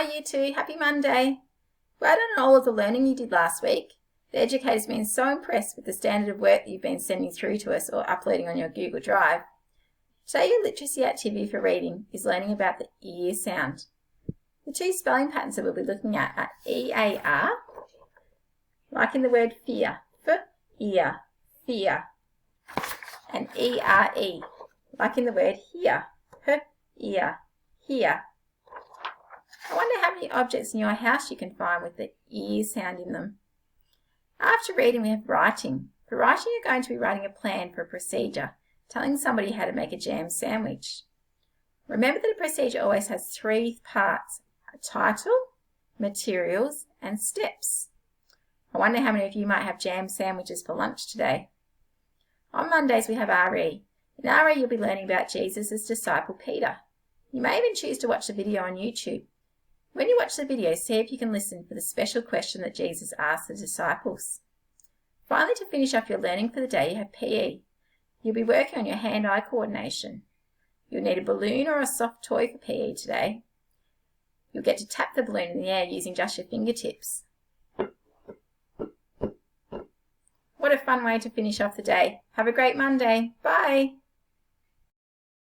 Hi Year 2, happy Monday. Well done on all of the learning you did last week. The educator's been so impressed with the standard of work that you've been sending through to us or uploading on your Google Drive. Today your literacy activity for reading is learning about the ear sound. The two spelling patterns that we'll be looking at are E-A-R, like in the word fear, f-ear, fear, and E-R-E, like in the word hear, h-ear, hear. I wonder how many objects in your house you can find with the ear sound in them. After reading, we have writing. For writing, you're going to be writing a plan for a procedure, telling somebody how to make a jam sandwich. Remember that a procedure always has three parts: a title, materials, and steps. I wonder how many of you might have jam sandwiches for lunch today. On Mondays, we have RE. In RE, you'll be learning about Jesus' disciple Peter. You may even choose to watch the video on YouTube. When you watch the video, see if you can listen for the special question that Jesus asked the disciples. Finally, to finish off your learning for the day, you have PE. You'll be working on your hand-eye coordination. You'll need a balloon or a soft toy for PE today. You'll get to tap the balloon in the air using just your fingertips. What a fun way to finish off the day. Have a great Monday. Bye.